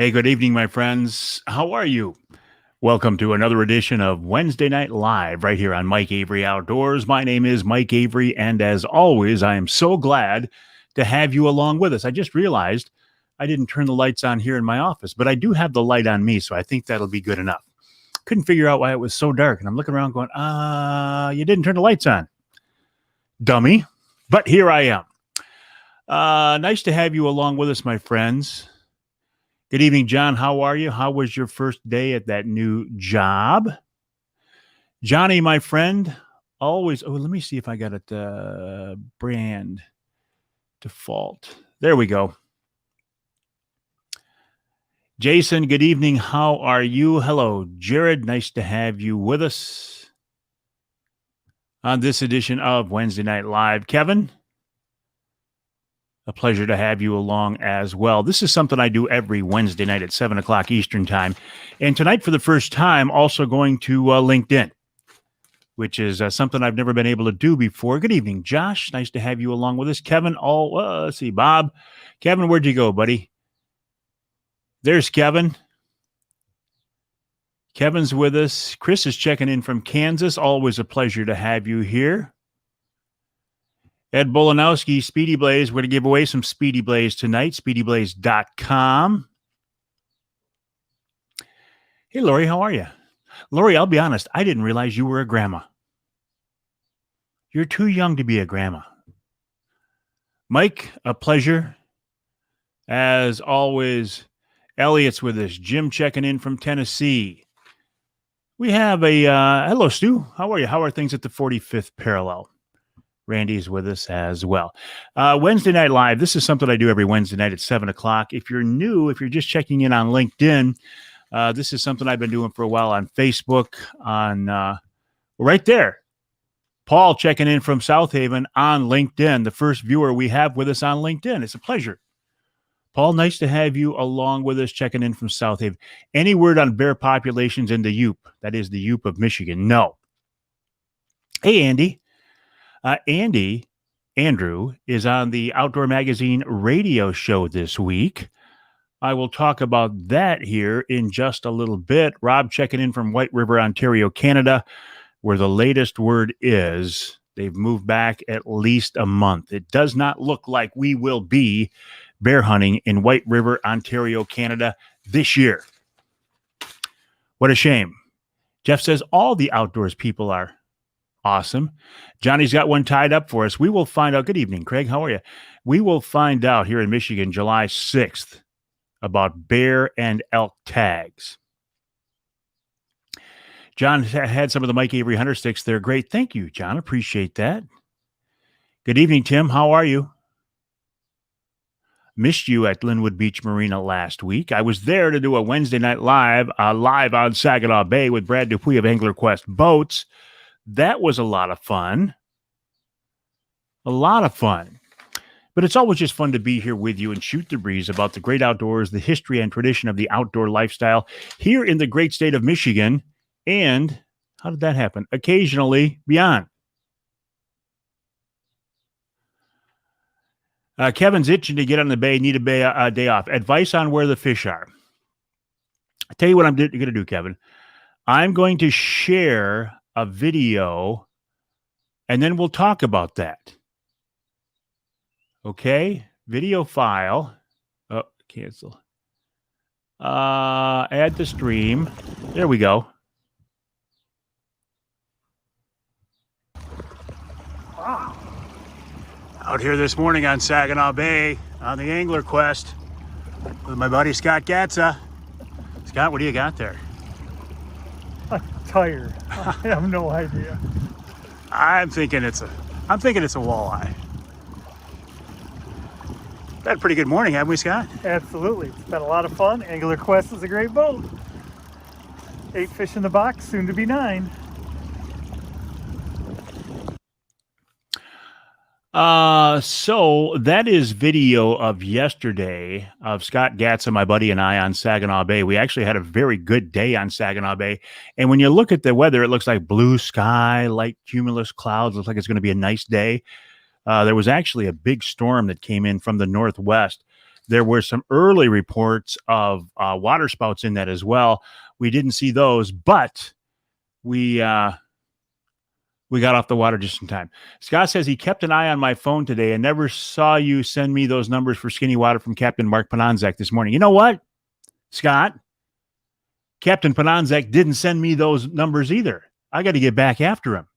Hey, good evening, my friends. How are you? Welcome to another edition of Wednesday Night Live right here on Mike Avery Outdoors. My name is Mike Avery, and as always, I am so glad to have you along with us. I just realized I didn't turn the lights on here in my office, but I do have the light on me, so I think that'll be good enough. Couldn't figure out why it was so dark, and I'm looking around going, you didn't turn the lights on. Dummy. But here I am. Nice to have you along with us, my friends. Good evening, John. How are you? How was your first day at that new job? Johnny, my friend, always. Oh, let me see if I got it. Brand default. There we go. Jason, good evening. How are you? Hello, Jared. Nice to have you with us on this edition of Wednesday Night Live. Kevin, a pleasure to have you along as well. This is something I do every Wednesday night at 7 o'clock Eastern time. And tonight, for the first time, also going to LinkedIn, which is something I've never been able to do before. Good evening, Josh. Nice to have you along with us. Kevin, let's see, Bob. Kevin, where'd you go, buddy? There's Kevin. Kevin's with us. Chris is checking in from Kansas. Always a pleasure to have you here. Ed Bolanowski, Speedy Blaze. We're going to give away some Speedy Blaze tonight, speedyblaze.com. Hey, Lori, how are you? Lori, I'll be honest, I didn't realize you were a grandma. You're too young to be a grandma. Mike, a pleasure. As always, Elliot's with us. Jim checking in from Tennessee. We have a, hello, Stu. How are you? How are things at the 45th parallel? Randy's with us as well. Wednesday Night Live. This is something I do every Wednesday night at 7 o'clock. If you're new, if you're just checking in on LinkedIn, this is something I've been doing for a while on Facebook, on right there. Paul checking in from South Haven on LinkedIn, the first viewer we have with us on LinkedIn. It's a pleasure. Paul, nice to have you along with us checking in from South Haven. Any word on bear populations in the Yup? That is the Yup of Michigan. No. Hey, Andy. Andrew is on the Outdoor Magazine radio show this week. I will talk about that here in just a little bit. Rob checking in from White River, Ontario, Canada, where the latest word is they've moved back at least a month. It does not look like we will be bear hunting in White River, Ontario, Canada this year. What a shame. Jeff says all the outdoors people are awesome. Johnny's got one tied up for us. We will find out. Good evening, Craig. How are you? We will find out here in Michigan, July 6th, about bear and elk tags. John had some of the Mike Avery Hunter sticks. They're great. Thank you, John. Appreciate that. Good evening, Tim. How are you? Missed you at Linwood Beach Marina last week. I was there to do a Wednesday Night Live, live on Saginaw Bay with Brad Dupuis of Angler Quest Boats. That was a lot of fun. A lot of fun. But it's always just fun to be here with you and shoot the breeze about the great outdoors, the history and tradition of the outdoor lifestyle here in the great state of Michigan. And how did that happen? Occasionally beyond. Kevin's itching to get on the bay, need a day off. Advice on where the fish are. I'll tell you what I'm going to do, Kevin. I'm going to share a video, and then we'll talk about that. Okay? Video file. Oh, cancel. Add to stream. There we go. Wow. Out here this morning on Saginaw Bay on the Angler Quest with my buddy Scott Gatza. Scott, what do you got there? I'm tired. I have no idea. I'm thinking it's a walleye. Had a pretty good morning, haven't we, Scott? Absolutely. It's been a lot of fun. Angler Quest is a great boat. 8 fish in the box, soon to be 9. So that is video of yesterday of Scott Gatza, my buddy, and I on Saginaw Bay. We actually had a very good day on Saginaw Bay. And when you look at the weather, it looks like blue sky, light cumulus clouds. Looks like it's going to be a nice day. There was actually a big storm that came in from the northwest There were some early reports of water spouts in that as well. We didn't see those, but we got off the water just in time. Scott says he kept an eye on my phone today and never saw you send me those numbers for skinny water from Captain Mark Pananzak this morning. You know what, Scott? Captain Pananzak didn't send me those numbers either. I got to get back after him.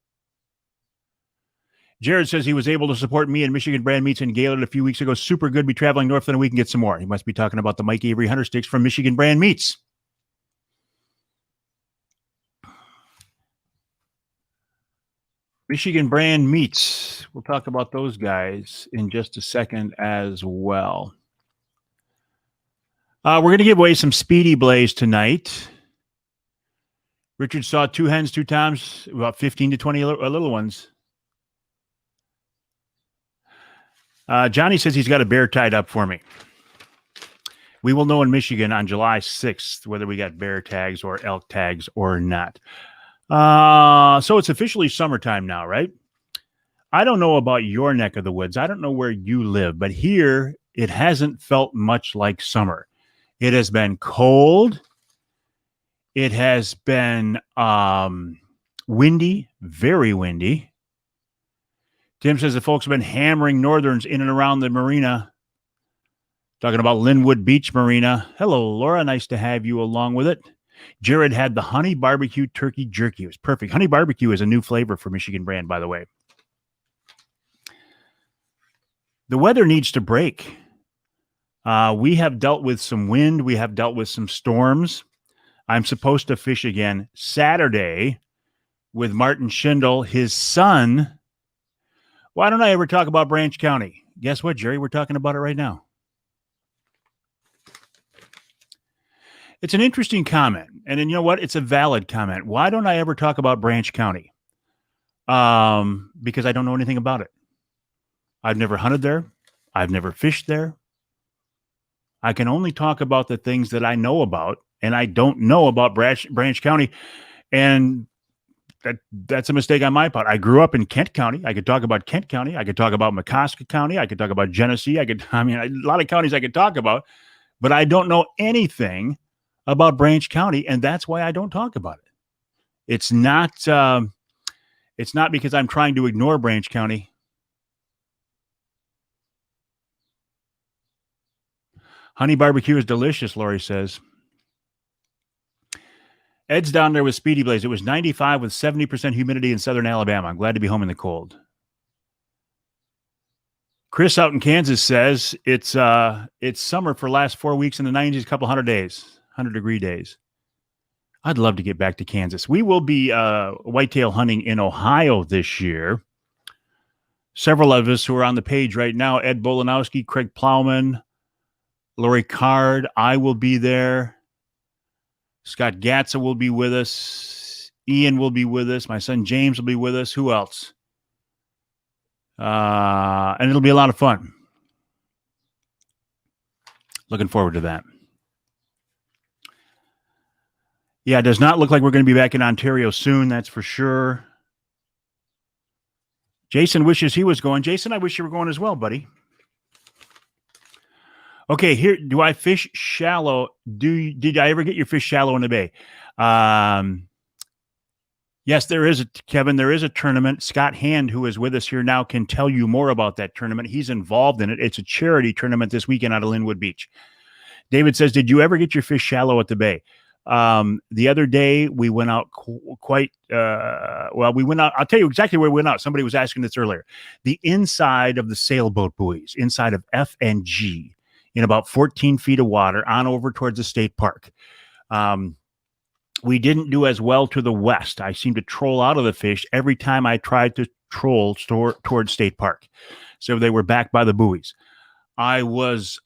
Jared says he was able to support me and Michigan Brand Meats in Gaylord a few weeks ago. Super good. Be traveling north in a week and get some more. He must be talking about the Mike Avery Hunter Sticks from Michigan Brand Meats. Michigan Brand Meats. We'll talk about those guys in just a second as well. We're going to give away some Speedy Blaze tonight. Richard saw 2 hens, 2 toms, about 15 to 20 little ones. Johnny says he's got a bear tied up for me. We will know in Michigan on July 6th whether we got bear tags or elk tags or not. So it's officially summertime now, right? I don't know about your neck of the woods. I don't know where you live, but here it hasn't felt much like summer. It has been cold. It has been windy, very windy. Tim says the folks have been hammering northerns in and around the marina. Talking about Linwood Beach Marina. Hello, Laura. Nice to have you along with it. Jared had the honey barbecue turkey jerky. It was perfect. Honey barbecue is a new flavor for Michigan Brand, by the way. The weather needs to break. We have dealt with some wind. We have dealt with some storms. I'm supposed to fish again Saturday with Martin Schindel, his son. Why don't I ever talk about Branch County? Guess what, Jerry? We're talking about it right now. It's an interesting comment. And then you know what? It's a valid comment. Why don't I ever talk about Branch County? Because I don't know anything about it. I've never hunted there. I've never fished there. I can only talk about the things that I know about, and I don't know about Branch County. And that's a mistake on my part. I grew up in Kent County. I could talk about Kent County. I could talk about McCosker County. I could talk about Genesee. A lot of counties I could talk about, but I don't know anything about Branch County, and that's why I don't talk about it. It's not because I'm trying to ignore Branch County. Honey barbecue is delicious, Lori says. Ed's down there with Speedy Blaze. It was 95 with 70% humidity in southern Alabama. I'm glad to be home in the cold. Chris out in Kansas says it's summer for the last 4 weeks in the 90s, a couple 100-degree days. I'd love to get back to Kansas. We will be whitetail hunting in Ohio this year. Several of us who are on the page right now, Ed Bolanowski, Craig Plowman, Lori Card, I will be there. Scott Gatza will be with us. Ian will be with us. My son James will be with us. Who else? And it'll be a lot of fun. Looking forward to that. Yeah, it does not look like we're going to be back in Ontario soon. That's for sure. Jason wishes he was going. Jason, I wish you were going as well, buddy. Okay, here, do I fish shallow? Did I ever get your fish shallow in the bay? Yes, there is, Kevin, there is a tournament. Scott Hand, who is with us here now, can tell you more about that tournament. He's involved in it. It's a charity tournament this weekend out of Linwood Beach. David says, did you ever get your fish shallow at the bay? The other day we went out we went out. I'll tell you exactly where we went out. Somebody was asking this earlier. The inside of the sailboat buoys, inside of F and G, in about 14 feet of water on over towards the state park. We didn't do as well to the west. I seemed to troll out of the fish every time I tried to troll towards state park. So they were back by the buoys. I was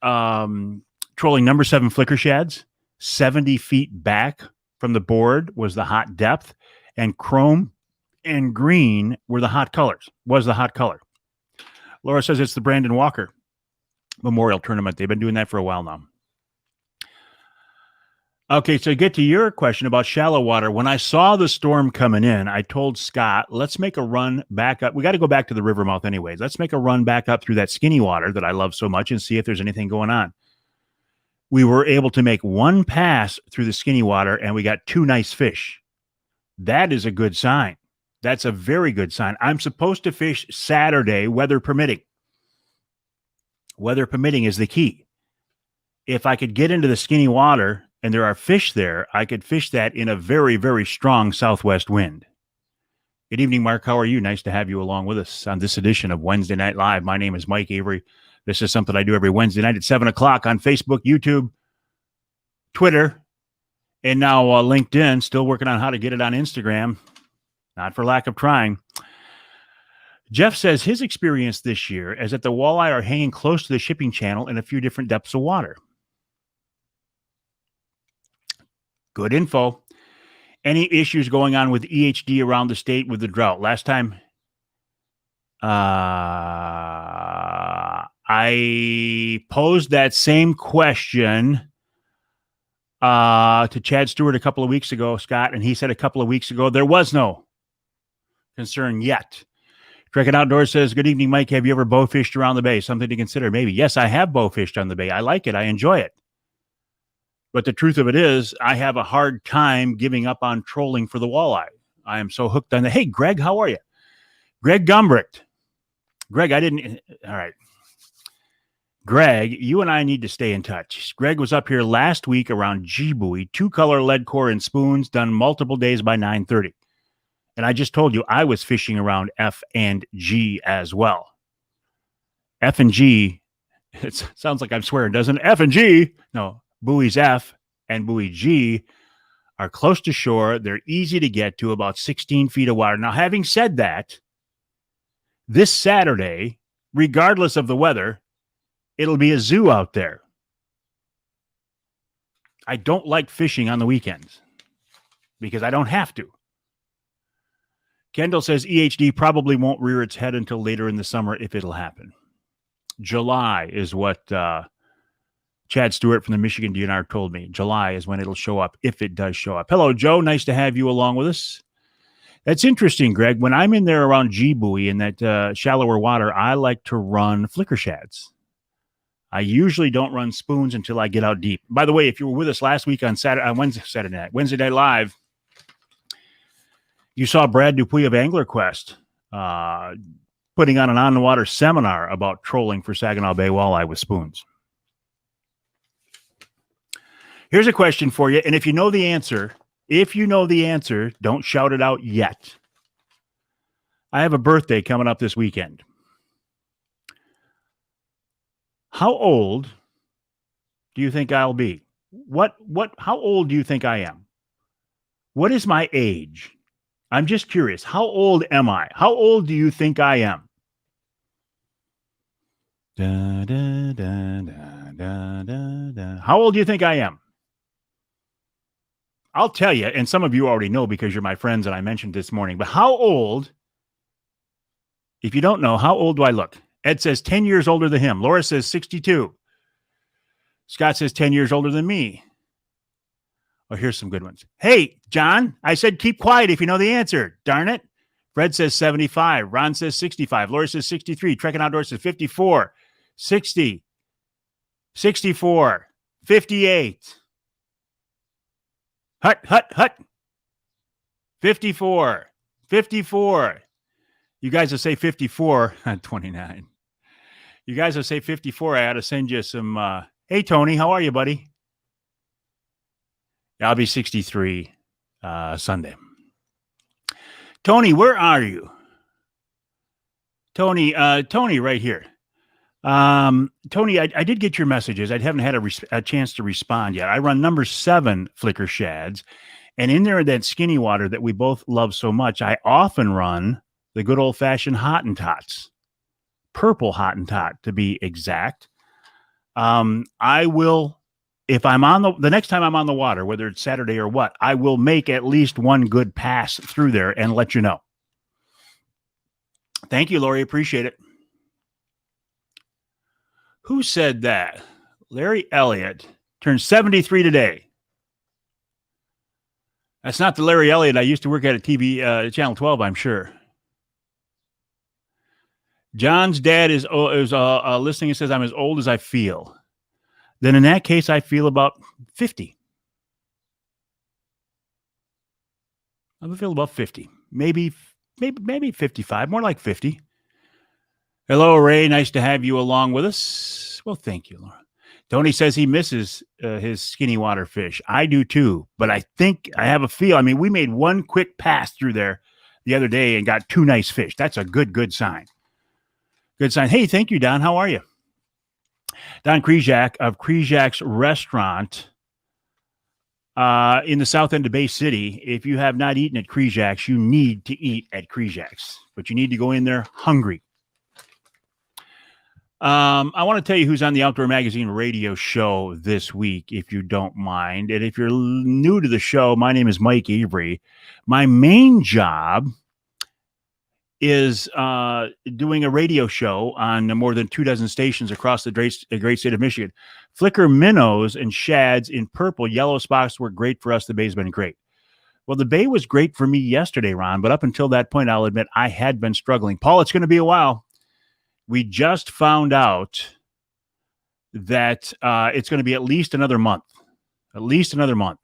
trolling number 7 flicker shads. 70 feet back from the board was the hot depth, and chrome and green were the hot colors, Laura says it's the Brandon Walker Memorial Tournament. They've been doing that for a while now. Okay, so get to your question about shallow water. When I saw the storm coming in, I told Scott, let's make a run back up. We got to go back to the river mouth anyways. Let's make a run back up through that skinny water that I love so much and see if there's anything going on. we were able to make one pass through the skinny water and we got 2 nice fish. That is a good sign. That's a very good sign. I'm supposed to fish Saturday, weather permitting. Weather permitting is the key. If I could get into the skinny water and there are fish there, I could fish that in a very, very strong southwest wind. Good evening, Mark. How are you? Nice to have you along with us on this edition of Wednesday Night Live. My name is Mike Avery. This is something I do every Wednesday night at 7 o'clock on Facebook, YouTube, Twitter, and now LinkedIn. Still working on how to get it on Instagram. Not for lack of trying. Jeff says his experience this year is that the walleye are hanging close to the shipping channel in a few different depths of water. Good info. Any issues going on with EHD around the state with the drought? Last time I posed that same question to Chad Stewart a couple of weeks ago, Scott, and he said a couple of weeks ago there was no concern yet. Trek It Outdoors says, good evening, Mike. Have you ever bow fished around the bay? Something to consider. Maybe. Yes, I have bow fished on the bay. I like it. I enjoy it. But the truth of it is, I have a hard time giving up on trolling for the walleye. I am so hooked on the. Hey, Greg, how are you? Greg Gumbricht. Greg, all right. Greg, you and I need to stay in touch. Greg was up here last week around G-buoy, 2-color lead core and spoons, done multiple days by 9:30. And I just told you I was fishing around F and G as well. F and G, it sounds like I'm swearing, doesn't it? F and G, no, buoys F and buoy G are close to shore. They're easy to get to, about 16 feet of water. Now, having said that, this Saturday, regardless of the weather, it'll be a zoo out there. I don't like fishing on the weekends because I don't have to. Kendall says EHD probably won't rear its head until later in the summer if it'll happen. July is what Chad Stewart from the Michigan DNR told me. July is when it'll show up, if it does show up. Hello, Joe. Nice to have you along with us. That's interesting, Greg. When I'm in there around G-buoy in that shallower water, I like to run flicker shads. I usually don't run spoons until I get out deep. By the way, if you were with us last week on Wednesday Night Live, you saw Brad Dupuy of Angler Quest putting on an on-the-water seminar about trolling for Saginaw Bay walleye with spoons. Here's a question for you, and if you know the answer, don't shout it out yet. I have a birthday coming up this weekend. How old do you think I'll be? How old do you think I am? What is my age? I'm just curious. How old am I? How old do you think I am? Da, da, da, da, da, da, da. How old do you think I am? I'll tell you, and some of you already know because you're my friends and I mentioned this morning, but how old, if you don't know, how old do I look? Ed says 10 years older than him. Laura says 62. Scott says 10 years older than me. Oh, here's some good ones. Hey, John, I said keep quiet if you know the answer. Darn it. Fred says 75. Ron says 65. Laura says 63. Trekking Outdoors says 54. 60. 64. 58. Hut. 54. 54. You guys will say 54. 29. You guys will say 54. I ought to send you some. Hey, Tony, how are you, buddy? I'll be 63 Sunday. Tony, where are you? Tony, right here. Tony, I did get your messages. I haven't had a chance to respond yet. I run number 7 flicker shads, and in there, that skinny water that we both love so much, I often run the good old-fashioned Hottentots, purple Hottentot to be exact. I will. If I'm on the next time I'm on the water, whether it's Saturday or what, I will make at least one good pass through there and let you know. Thank you, Lori. Appreciate it. Who said that? Larry Elliott turned 73 today. That's not the Larry Elliott I used to work at TV Channel 12, I'm sure. John's dad is listening and says, I'm as old as I feel. then in that case, I feel about 50. I feel about 50, maybe 55, more like 50. Hello, Ray. Nice to have you along with us. Well, thank you, Laura. Tony says he misses his skinny water fish. I do too, but I think I have a feel. I mean, we made one quick pass through there the other day and got 2 nice fish. That's a good sign. Good sign. Hey, thank you, Don. How are you? Don Krejak of Krejak's Restaurant in the south end of Bay City. If you have not eaten at Krejak's, you need to eat at Krejak's, but you need to go in there hungry. I want to tell you who's on the Outdoor Magazine radio show this week, if you don't mind. And if you're new to the show, my name is Mike Avery. My main job is doing a radio show on more than 24 stations across the great state of Michigan. Flicker minnows and shads in purple, yellow spots were great for us. The bay's been great. Well, the bay was great for me yesterday, Ron, but up until that point, I'll admit I had been struggling. Paul, it's going to be a while. We just found out that it's going to be at least another month. At least another month.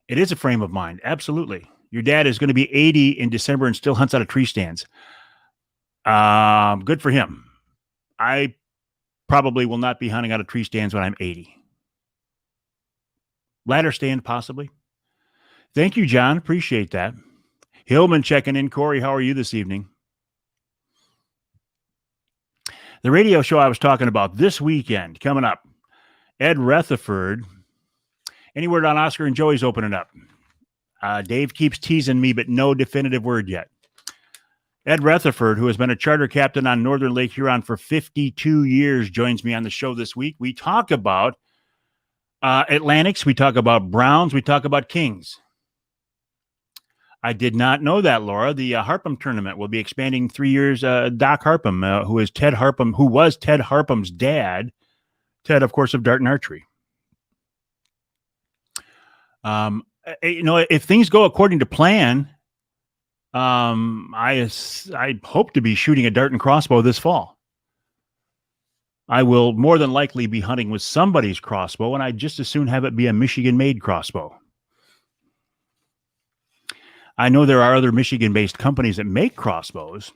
It is a frame of mind. Absolutely. Your dad is going to be 80 in December and still hunts out of tree stands. Good for him. I probably will not be hunting out of tree stands when I'm 80. Ladder stand, possibly. Thank you, John. Appreciate that. Hillman checking in. Corey, how are you this evening? The radio show I was talking about this weekend coming up. Ed Rutherford. Any word on Oscar and Joey's opening up? Dave keeps teasing me, but no definitive word yet. Ed Rutherford, who has been a charter captain on Northern Lake Huron for 52 years, joins me on the show this week. We talk about Atlantics. We talk about Browns. We talk about Kings. I did not know that, Laura. The Harpum tournament will be expanding 3 years. Doc Harpum, who was Ted Harpum's dad. Ted, of course, of Dart and Archery. If things go according to plan, I hope to be shooting a dart and crossbow this fall. I will more than likely be hunting with somebody's crossbow, and I'd just as soon have it be a Michigan-made crossbow. I know there are other Michigan-based companies that make crossbows,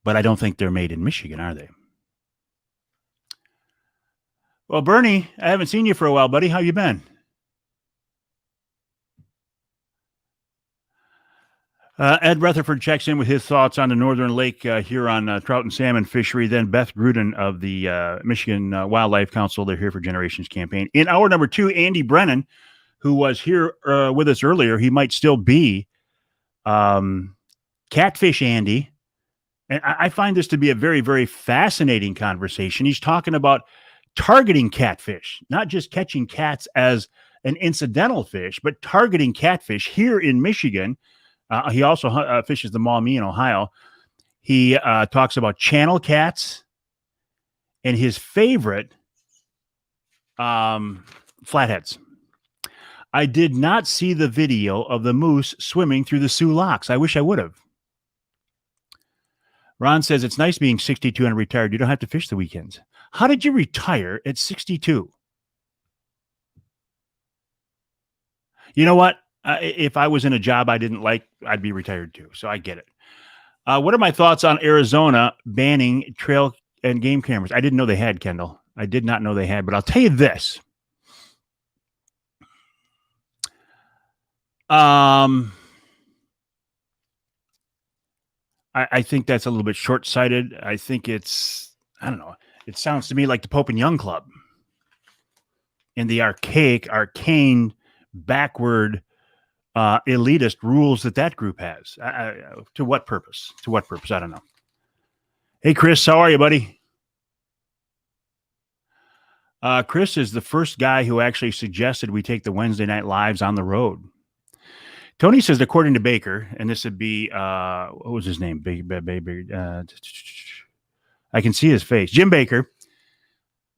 but I don't think they're made in Michigan, are they? Well, Bernie, I haven't seen you for a while, buddy. How you been? Ed Rutherford checks in with his thoughts on the Northern Lake Huron trout and salmon fishery. Then Beth Gruden of the Michigan Wildlife Council, they're here for Generations campaign. In hour number 2, Andy Brennan, who was here with us earlier, he might still be Catfish Andy. And I find this to be a very, very fascinating conversation. He's talking about targeting catfish, not just catching cats as an incidental fish, but targeting catfish here in Michigan. He also fishes the Maumee in Ohio. He talks about channel cats and his favorite flatheads. I did not see the video of the moose swimming through the Sioux Locks. I wish I would have. Ron says, it's nice being 62 and retired. You don't have to fish the weekends. How did you retire at 62? You know what? If I was in a job I didn't like, I'd be retired too. So I get it. What are my thoughts on Arizona banning trail and game cameras? I didn't know they had, Kendall. I did not know they had, but I'll tell you this. I think that's a little bit short-sighted. I think it's, I don't know. It sounds to me like the Pope and Young Club and the arcane, backward, elitist rules that group has. To what purpose? To what purpose? I don't know. Hey, Chris, how are you, buddy? Chris is the first guy who actually suggested we take the Wednesday night lives on the road. Tony says, according to Baker, and this would be, what was his name? I can see his face. Jim Baker.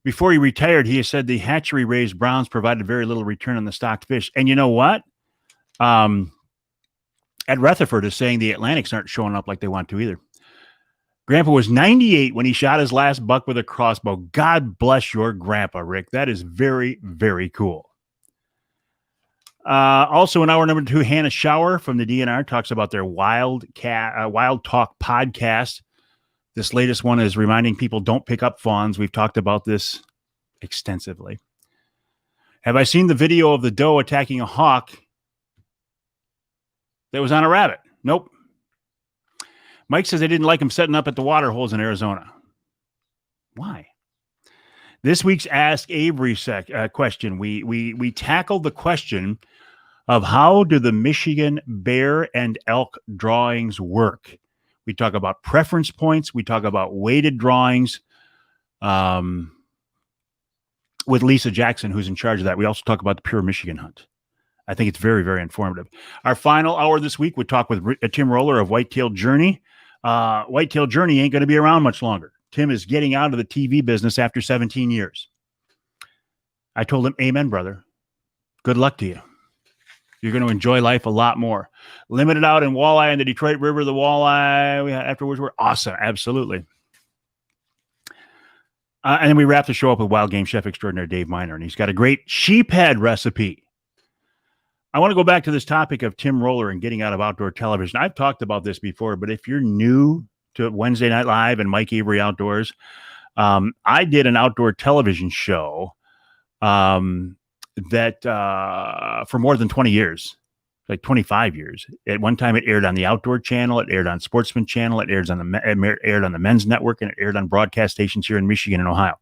Before he retired, he said the hatchery raised browns provided very little return on the stocked fish. And you know what? Ed Rutherford is saying the Atlantics aren't showing up like they want to either. Grandpa was 98 when he shot his last buck with a crossbow. God bless your grandpa, Rick. That is very, very cool. Also, in hour number 2, Hannah Shower from the DNR talks about their Wild Talk podcast. This latest one is reminding people don't pick up fawns. We've talked about this extensively. Have I seen the video of the doe attacking a hawk that was on a rabbit? Nope. Mike says they didn't like him setting up at the water holes in Arizona. Why? This week's Ask Avery question, we tackled the question of how do the Michigan bear and elk drawings work? We talk about preference points. We talk about weighted drawings with Lisa Jackson, who's in charge of that. We also talk about the Pure Michigan Hunt. I think it's very, very informative. Our final hour this week, we talk with Tim Roller of Whitetail Journey. Whitetail Journey ain't going to be around much longer. Tim is getting out of the TV business after 17 years. I told him, amen, brother. Good luck to you. You're going to enjoy life a lot more. Limited out in walleye in the Detroit River. The walleye we had afterwards were awesome. Absolutely. And then we wrap the show up with wild game chef extraordinaire Dave Miner, and he's got a great sheephead recipe. I want to go back to this topic of Tim Roller and getting out of outdoor television. I've talked about this before, but if you're new to Wednesday Night Live and Mike Avery Outdoors, I did an outdoor television show that for more than 20 years, like 25 years. At one time, it aired on the Outdoor Channel, it aired on Sportsman Channel, it aired on the Men's Network, and it aired on broadcast stations here in Michigan and Ohio.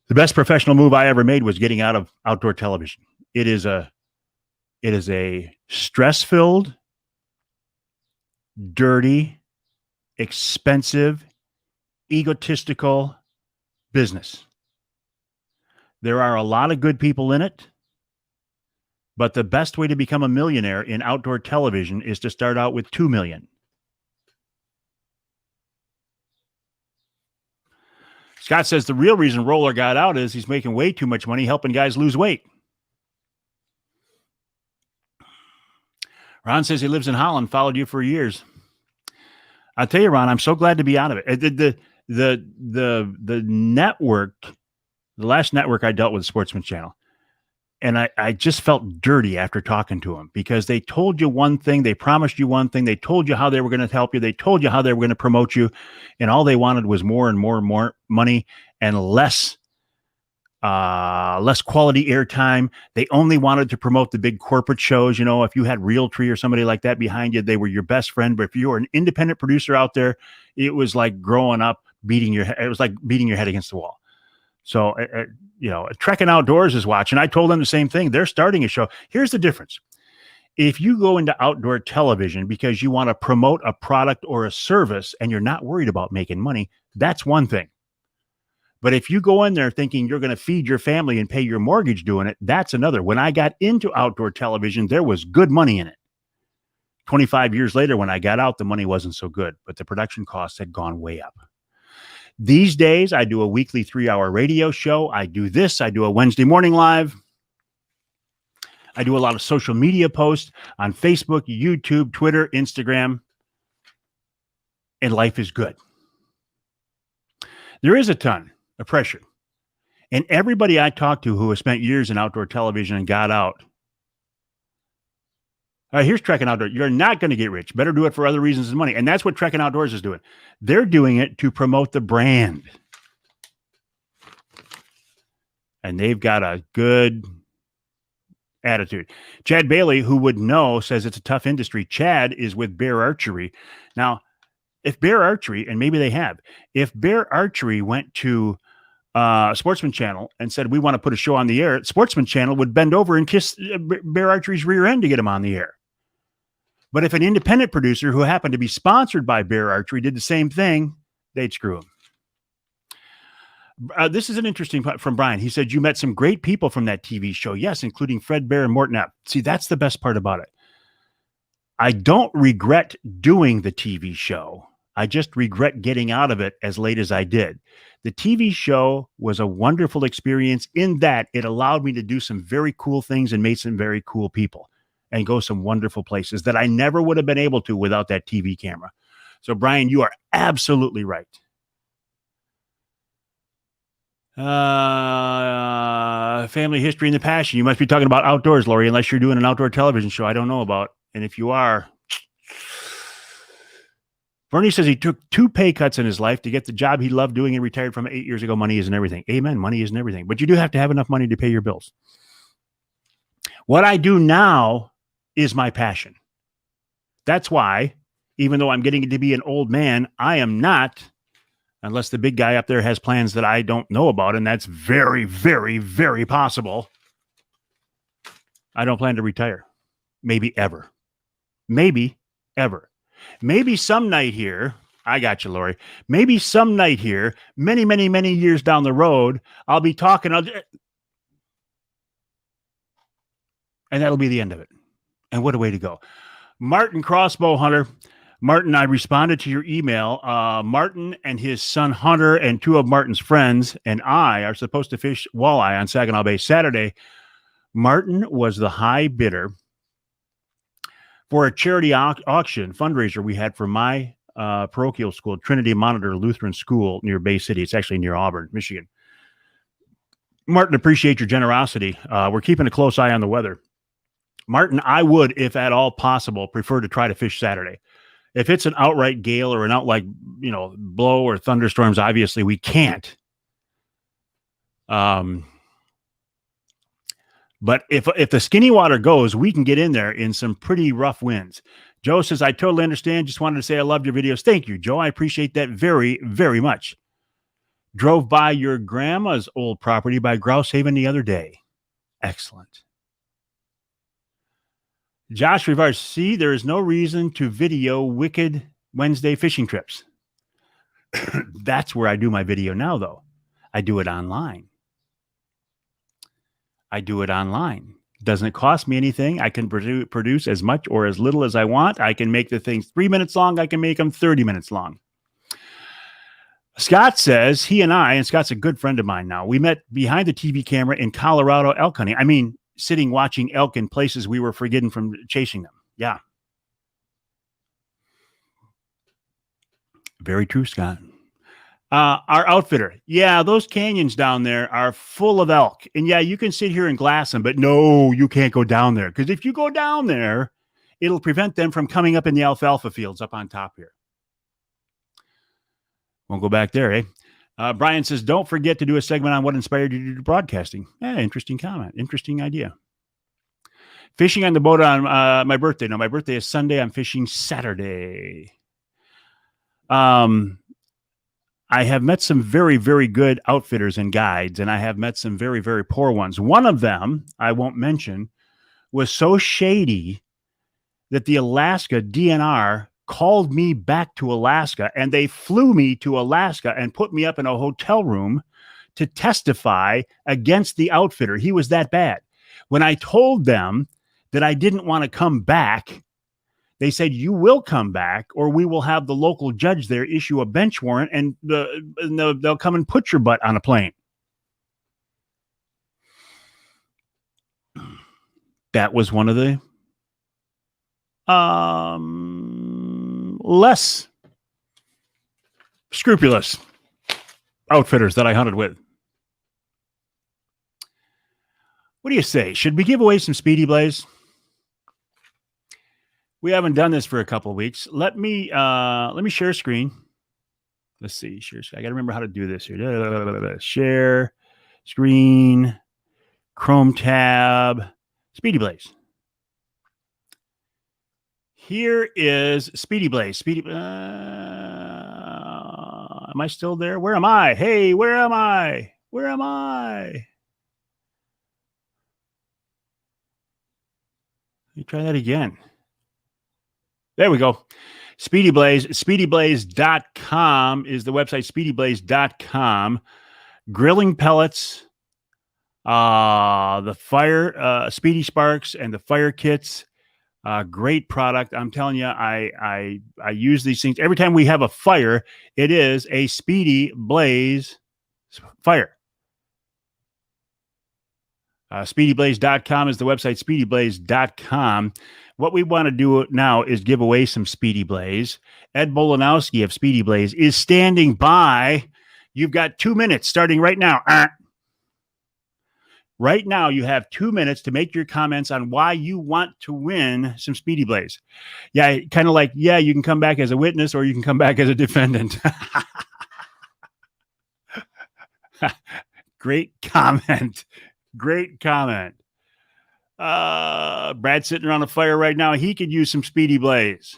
The best professional move I ever made was getting out of outdoor television. It is a stress-filled, dirty, expensive, egotistical business. There are a lot of good people in it, but the best way to become a millionaire in outdoor television is to start out with $2 million. Scott says the real reason Roller got out is he's making way too much money helping guys lose weight. Ron says he lives in Holland, followed you for years. I'll tell you, Ron, I'm so glad to be out of it. The network, the last network I dealt with, Sportsman Channel, and I just felt dirty after talking to them because they told you one thing, they promised you one thing, they told you how they were going to help you, they told you how they were going to promote you, and all they wanted was more and more and more money and less quality airtime. They only wanted to promote the big corporate shows. You know, if you had Realtree or somebody like that behind you, they were your best friend. But if you were an independent producer out there, it was like growing up beating your head against the wall. So, Trekking Outdoors is watching. I told them the same thing. They're starting a show. Here's the difference. If you go into outdoor television because you want to promote a product or a service and you're not worried about making money, that's one thing. But if you go in there thinking you're going to feed your family and pay your mortgage doing it, that's another. When I got into outdoor television, there was good money in it. 25 years later, when I got out, the money wasn't so good, but the production costs had gone way up. These days, I do a weekly 3-hour radio show. I do this. I do a Wednesday morning live. I do a lot of social media posts on Facebook, YouTube, Twitter, Instagram, and life is good. There is a ton of pressure. And everybody I talk to who has spent years in outdoor television and got out. All right, here's Trekking Outdoors. You're not going to get rich. Better do it for other reasons than money. And that's what Trekking Outdoors is doing. They're doing it to promote the brand. And they've got a good attitude. Chad Bailey, who would know, says it's a tough industry. Chad is with Bear Archery. Now, if Bear Archery, and maybe they have, if Bear Archery went to Sportsman Channel and said, we want to put a show on the air, Sportsman Channel would bend over and kiss Bear Archery's rear end to get him on the air. But if an independent producer who happened to be sponsored by Bear Archery did the same thing, they'd screw him. This is an interesting point from Brian. He said, you met some great people from that TV show. Yes, including Fred Bear and Morton Knapp. See, that's the best part about it. I don't regret doing the TV show. I just regret getting out of it as late as I did. The TV show was a wonderful experience in that it allowed me to do some very cool things and meet some very cool people and go some wonderful places that I never would have been able to without that TV camera. So, Brian, you are absolutely right. Family history and the passion. You must be talking about outdoors, Lori, unless you're doing an outdoor television show I don't know about. And if you are, Bernie says he took 2 pay cuts in his life to get the job he loved doing and retired from 8 years ago. Money isn't everything. Amen. Money isn't everything. But you do have to have enough money to pay your bills. What I do now is my passion. That's why, even though I'm getting to be an old man, I am not, unless the big guy up there has plans that I don't know about, and that's very, very, very possible. I don't plan to retire. Maybe ever. Maybe ever. Maybe some night here, I got you, Lori. Maybe some night here, many, many, many years down the road, I'll be talking, and that'll be the end of it. And what a way to go. Martin Crossbow Hunter. Martin, I responded to your email. Martin and his son Hunter and 2 of Martin's friends and I are supposed to fish walleye on Saginaw Bay Saturday. Martin was the high bidder for a charity auction fundraiser we had for my parochial school, Trinity Monitor Lutheran School near Bay City. It's actually near Auburn, Michigan. Martin, appreciate your generosity. We're keeping a close eye on the weather. Martin, I would, if at all possible, prefer to try to fish Saturday. If it's an outright gale or an outright, blow or thunderstorms, obviously we can't. But if the skinny water goes, we can get in there in some pretty rough winds. Joe says, I totally understand. Just wanted to say I loved your videos. Thank you, Joe. I appreciate that very, very much. Drove by your grandma's old property by Grouse Haven the other day. Excellent. Josh Rivers, see, there is no reason to video Wicked Wednesday fishing trips. That's where I do my video now, though. I do it online. Doesn't cost me anything. I can produce as much or as little as I want. I can make the things 3 minutes long. I can make them 30 minutes long. Scott says he and Scott's a good friend of mine now. We met behind the TV camera in Colorado elk hunting. I mean, sitting watching elk in places we were forbidden from chasing them. Yeah. Very true, Scott. Our outfitter. Yeah, those canyons down there are full of elk. And yeah, you can sit here and glass them, but no, you can't go down there. Because if you go down there, it'll prevent them from coming up in the alfalfa fields up on top here. Won't go back there, eh? Brian says, don't forget to do a segment on what inspired you to do broadcasting. Interesting comment. Interesting idea. Fishing on the boat on my birthday. No, my birthday is Sunday. I'm fishing Saturday. I have met some very, very good outfitters and guides, and I have met some very, very poor ones. One of them, I won't mention, was so shady that the Alaska DNR called me back to Alaska, and they flew me to Alaska and put me up in a hotel room to testify against the outfitter. He was that bad. When I told them that I didn't want to come back, they said, you will come back, or we will have the local judge there issue a bench warrant, and they'll come and put your butt on a plane. That was one of the less scrupulous outfitters that I hunted with. What do you say? Should we give away some Speedy Blaze? We haven't done this for a couple of weeks. Let me share screen. Let's see. Share. I got to remember how to do this here. Share screen, Chrome tab, Speedy Blaze. Here is Speedy Blaze. Am I still there? Where am I? Hey, where am I? Where am I? Let me try that again. There we go. Speedy Blaze. SpeedyBlaze.com is the website. SpeedyBlaze.com. Grilling pellets, the fire, Speedy Sparks, and the fire kits. Great product. I'm telling you, I use these things every time we have a fire. It is a Speedy Blaze fire. SpeedyBlaze.com is the website. SpeedyBlaze.com. what we want to do now is give away some Speedy Blaze. Ed Bolanowski of Speedy Blaze is standing by. You've got 2 minutes starting right now. Right now, you have 2 minutes to make your comments on why you want to win some Speedy Blaze. Yeah, kind of like, yeah, you can come back as a witness or you can come back as a defendant. Great comment. Great comment. Brad's sitting around a fire right now. He could use some Speedy Blaze.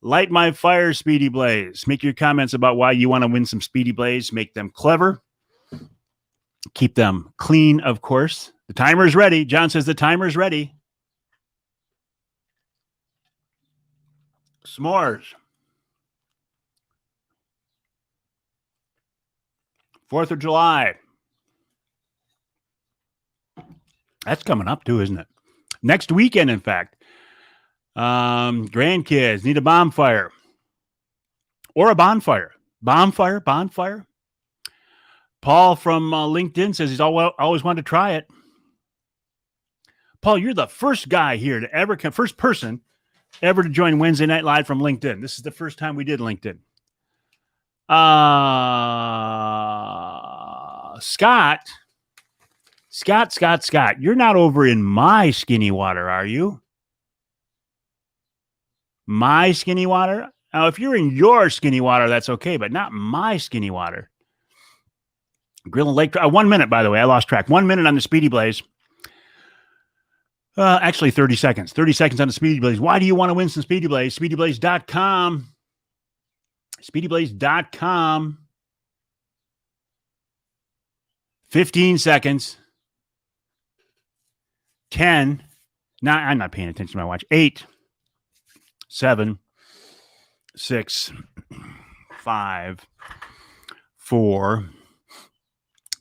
Light my fire, Speedy Blaze. Make your comments about why you want to win some Speedy Blaze. Make them clever. Keep them clean, of course. The timer's ready. John says the timer's ready. S'mores. 4th of July. That's coming up too, isn't it? Next weekend, in fact. Grandkids need a bonfire. Or a bonfire. Bonfire. Paul from LinkedIn says he's always wanted to try it. Paul, you're the first guy here to ever come, first person ever to join Wednesday Night Live from LinkedIn. This is the first time we did LinkedIn. Scott, you're not over in my Skinny Water, are you? My Skinny Water? Now, if you're in your Skinny Water, that's okay, but not my Skinny Water. Grill and Lake. 1 minute, by the way. I lost track. 1 minute on the Speedy Blaze. Actually, 30 seconds. 30 seconds on the Speedy Blaze. Why do you want to win some Speedy Blaze? SpeedyBlaze.com. SpeedyBlaze.com. 15 seconds. 10. Now, I'm not paying attention to my watch. 8, 7, 6, 5, 4,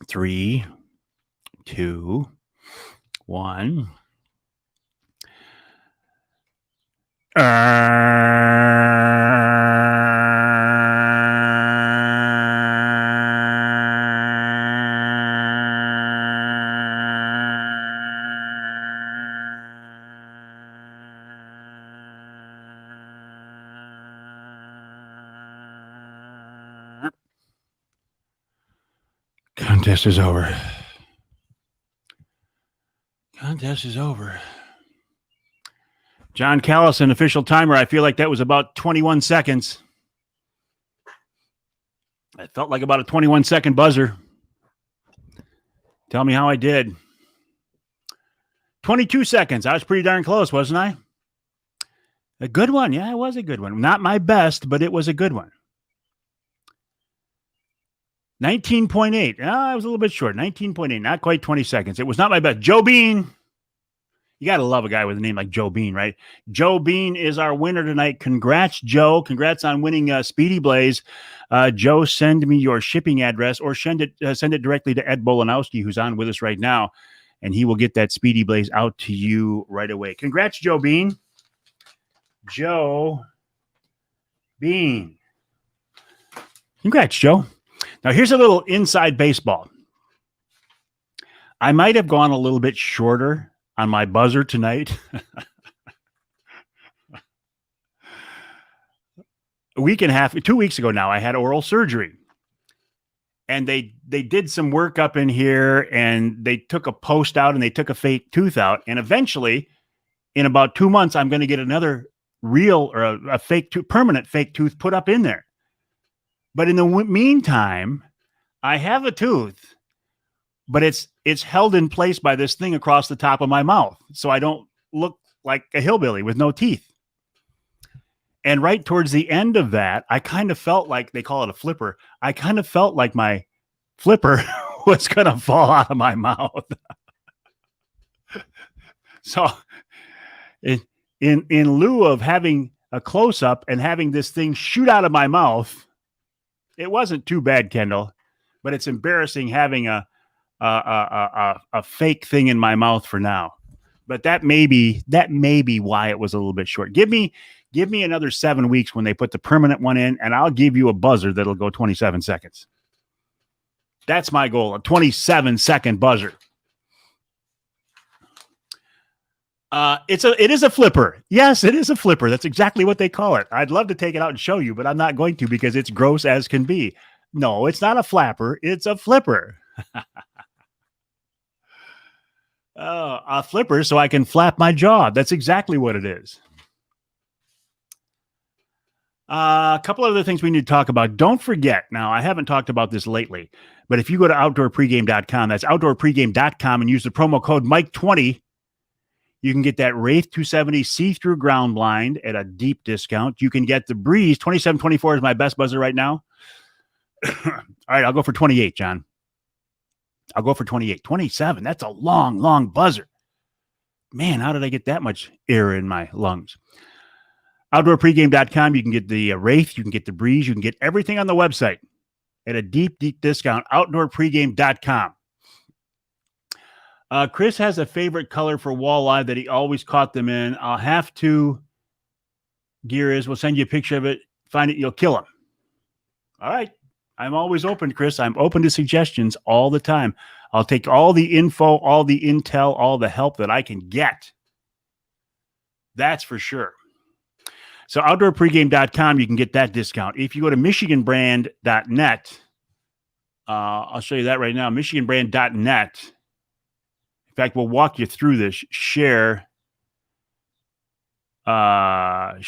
3, 2, 1. Contest is over. Contest is over. John Callison, official timer. I feel like that was about 21 seconds. It felt like about a 21-second buzzer. Tell me how I did. 22 seconds. I was pretty darn close, wasn't I? A good one. Yeah, it was a good one. Not my best, but it was a good one. 19.8. I was a little bit short. 19.8. Not quite 20 seconds. It was not my best. Joe Bean. You got to love a guy with a name like Joe Bean, right? Joe Bean is our winner tonight. Congrats, Joe. Congrats on winning Speedy Blaze. Joe, send me your shipping address or send it directly to Ed Bolanowski, who's on with us right now, and he will get that Speedy Blaze out to you right away. Congrats, Joe Bean. Joe Bean. Congrats, Joe. Now, here's a little inside baseball. I might have gone a little bit shorter on my buzzer tonight. A week and a half, 2 weeks ago now, I had oral surgery. And they did some work up in here, and they took a post out and they took a fake tooth out. And eventually, in about 2 months, I'm going to get another real or a fake tooth, permanent fake tooth put up in there. But in the meantime, I have a tooth, but it's held in place by this thing across the top of my mouth, so I don't look like a hillbilly with no teeth. And right towards the end of that, I kind of felt like, they call it a flipper. I kind of felt like my flipper was going to fall out of my mouth. So in lieu of having a close-up and having this thing shoot out of my mouth, it wasn't too bad, Kendall, but it's embarrassing having a fake thing in my mouth for now. But that may be why it was a little bit short. Give me another 7 weeks when they put the permanent one in, and I'll give you a buzzer that'll go 27 seconds. That's my goal, a 27-second buzzer. It is a flipper. Yes, it is a flipper. That's exactly what they call it. I'd love to take it out and show you, but I'm not going to because it's gross as can be. No, it's not a flapper. It's a flipper. A flipper so I can flap my jaw. That's exactly what it is. A couple other things we need to talk about. Don't forget, now I haven't talked about this lately, but if you go to outdoorpregame.com, that's outdoorpregame.com, and use the promo code Mike20, you can get that Wraith 270 see-through ground blind at a deep discount. You can get the Breeze 2724 is my best buzzer right now. All right, I'll go for 28, John. I'll go for 28. 27, that's a long, long buzzer. Man, how did I get that much air in my lungs? Outdoorpregame.com, you can get the Wraith, you can get the Breeze, you can get everything on the website at a deep, deep discount. Outdoorpregame.com. Chris has a favorite color for walleye that he always caught them in. I'll have to, we'll send you a picture of it. Find it, you'll kill him. All right. I'm always open, Chris. I'm open to suggestions all the time. I'll take all the info, all the intel, all the help that I can get. That's for sure. So outdoorpregame.com, you can get that discount. If you go to michiganbrand.net, I'll show you that right now. michiganbrand.net. In fact, we'll walk you through this. Share. Why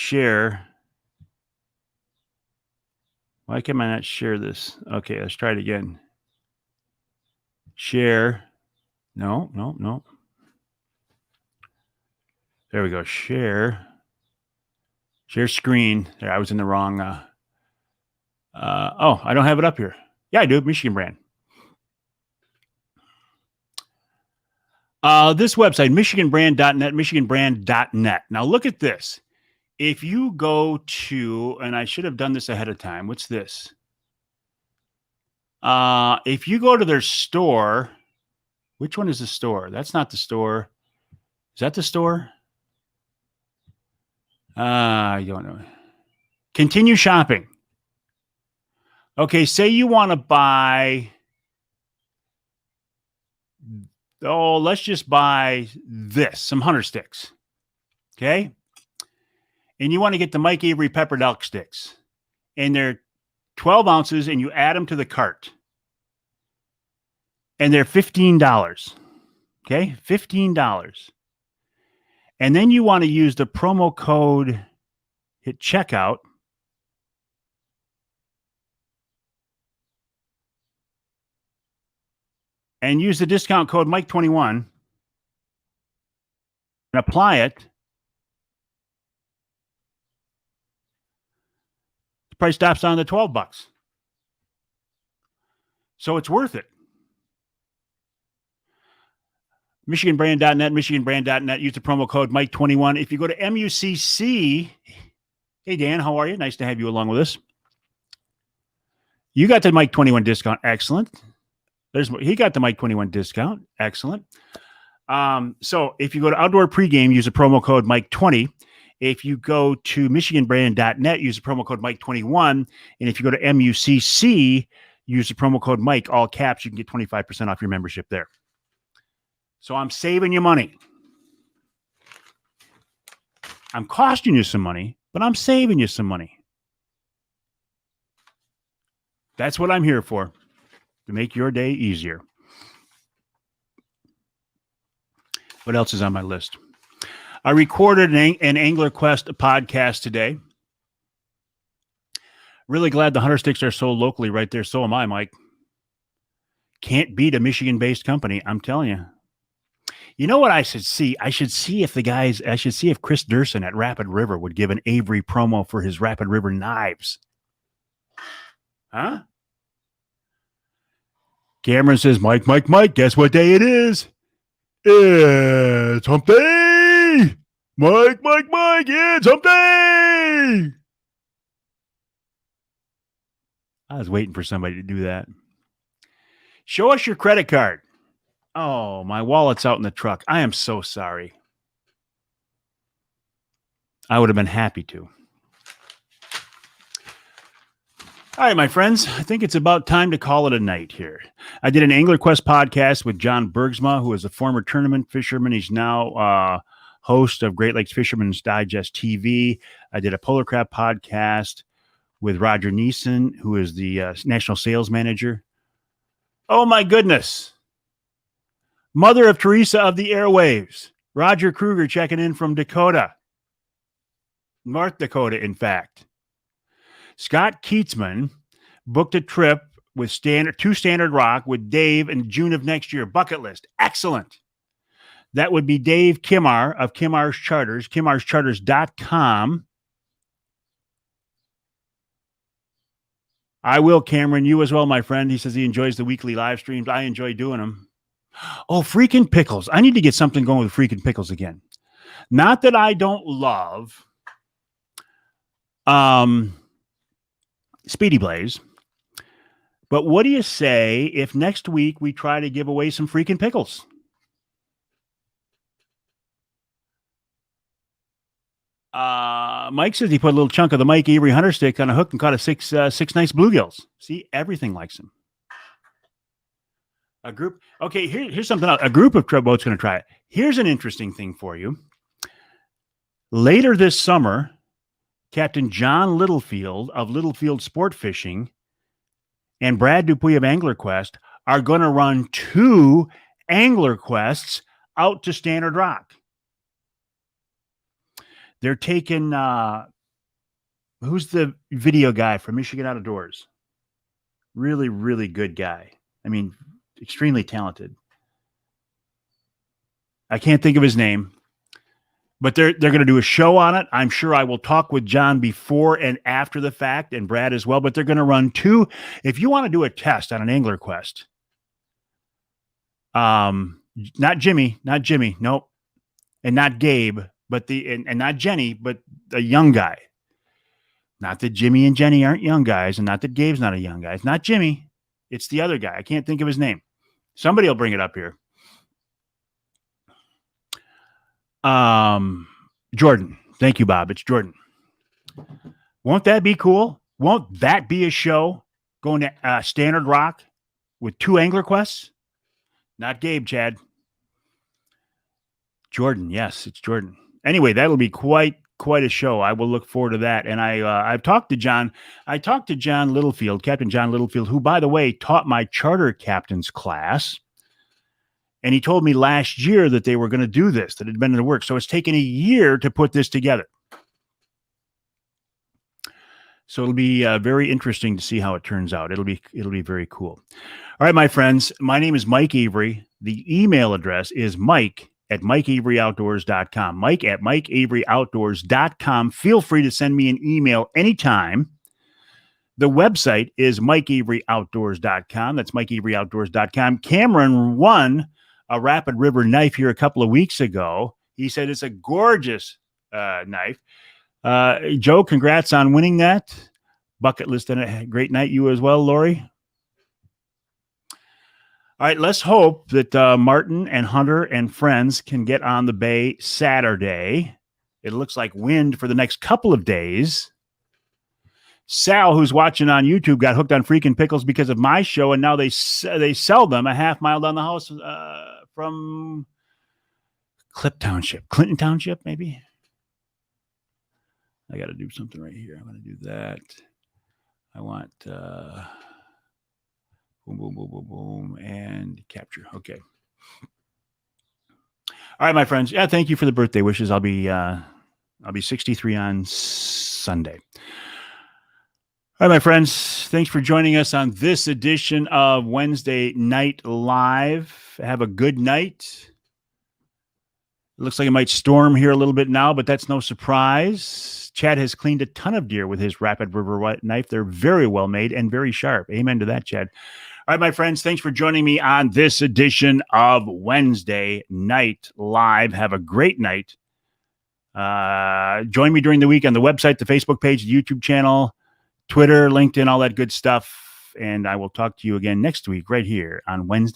can I not share this? Okay, let's try it again. Share. No. There we go. Share screen. There, I was in the wrong. I don't have it up here. Yeah, I do. Michigan Brand. This website, michiganbrand.net, michiganbrand.net. Now look at this. If you go to, and I should have done this ahead of time. What's this? If you go to their store, which one is the store? That's not the store. Is that the store? I don't know. Continue shopping. Okay, say you want to buy, let's just buy this, some hunter sticks. Okay? And you want to get the Mike Avery peppered elk sticks. And they're 12 ounces, and you add them to the cart. And they're $15. Okay? $15. And then you want to use the promo code, hit checkout. And use the discount code Mike21 and apply it. The price drops down to $12. So it's worth it. MichiganBrand.net, MichiganBrand.net. Use the promo code Mike21. If you go to MUCC, hey, Dan, how are you? Nice to have you along with us. You got the Mike21 discount. Excellent. He got the Mike21 discount. Excellent. So if you go to Outdoor Pregame, use the promo code Mike20. If you go to MichiganBrand.net, use the promo code Mike21. And if you go to MUCC, use the promo code Mike, all caps. You can get 25% off your membership there. So I'm saving you money. I'm costing you some money, but I'm saving you some money. That's what I'm here for, to make your day easier. What else is on my list? I recorded an Angler Quest podcast today. Really glad the Hunter Sticks are sold locally right there. So am I, Mike. Can't beat a Michigan-based company, I'm telling you. You know what I should see? I should see if Chris Durson at Rapid River would give an Avery promo for his Rapid River knives. Huh? Cameron says, Mike, guess what day it is? It's hump day! Mike, it's hump day! I was waiting for somebody to do that. Show us your credit card. Oh, my wallet's out in the truck. I am so sorry. I would have been happy to. All right, my friends, I think it's about time to call it a night here. I did an Angler Quest podcast with John Bergsma, who is a former tournament fisherman. He's now host of Great Lakes Fisherman's Digest TV. I did a Polar Craft podcast with Roger Neeson, who is the national sales manager. Oh, my goodness. Mother of Teresa of the airwaves, Roger Kruger checking in from Dakota. North Dakota, in fact. Scott Keatsman booked a trip with Standard Rock with Dave in June of next year. Bucket list. Excellent. That would be Dave Kimar of Kimar's Charters, kimarscharters.com. I will, Cameron. You as well, my friend. He says he enjoys the weekly live streams. I enjoy doing them. Oh, Freakin' Pickles. I need to get something going with Freakin' Pickles again. Not that I don't love Speedy Blaze, but what do you say if next week we try to give away some Freakin' Pickles? Mike says he put a little chunk of the Mike Avery Hunter stick on a hook and caught six nice bluegills. See, everything likes them. A group. Okay, here's something else. A group of boats going to try it. Here's an interesting thing for you. Later this summer, Captain John Littlefield of Littlefield Sport Fishing and Brad Dupuy of Angler Quest are going to run 2 Angler Quests out to Standard Rock. They're taking, who's the video guy from Michigan Outdoors? Really, really good guy. I mean, extremely talented. I can't think of his name, but they're going to do a show on it. I'm sure I will talk with John before and after the fact, and Brad as well, but they're going to run 2. If you want to do a test on an Angler Quest, not Jimmy, nope. And not Gabe, but and not Jenny, but a young guy. Not that Jimmy and Jenny aren't young guys, and not that Gabe's not a young guy. It's not Jimmy. It's the other guy. I can't think of his name. Somebody will bring it up here. Jordan. Thank you, Bob. It's Jordan. Won't that be cool? Won't that be a show going to Standard Rock with 2 Angler Quests? Not Gabe, Chad. Jordan. Yes, it's Jordan. Anyway, that'll be quite a show. I will look forward to that. And I've talked to John. I talked to John Littlefield, Captain John Littlefield, who, by the way, taught my charter captain's class. And he told me last year that they were going to do this, that it had been in the works. So it's taken a year to put this together. So it'll be very interesting to see how it turns out. It'll be very cool. All right, my friends, my name is Mike Avery. The email address is mike@mikeaveryoutdoors.com. mike@mikeaveryoutdoors.com. Feel free to send me an email anytime. The website is mikeaveryoutdoors.com. That's mikeaveryoutdoors.com. Cameron won a Rapid River knife here a couple of weeks ago. He said it's a gorgeous knife. Joe, congrats on winning that. Bucket list and a great night. You as well, Lori. All right, let's hope that Martin and Hunter and friends can get on the bay Saturday. It looks like wind for the next couple of days. Sal, who's watching on YouTube, got hooked on Freakin' Pickles because of my show, and now they sell them a half mile down the house from Clinton Township, maybe. I got to do something right here. I'm going to do that. I want boom, boom, boom, boom, boom, and capture. Okay. All right, my friends. Yeah, thank you for the birthday wishes. I'll be 63 on Sunday. All right, my friends. Thanks for joining us on this edition of Wednesday Night Live. Have a good night. It looks like it might storm here a little bit now, but that's no surprise. Chad has cleaned a ton of deer with his Rapid River knife. They're very well made and very sharp. Amen to that, Chad. All right, my friends, thanks for joining me on this edition of Wednesday Night Live. Have a great night. Join me during the week on the website, the Facebook page, the YouTube channel, Twitter, LinkedIn, all that good stuff. And I will talk to you again next week right here on Wednesday.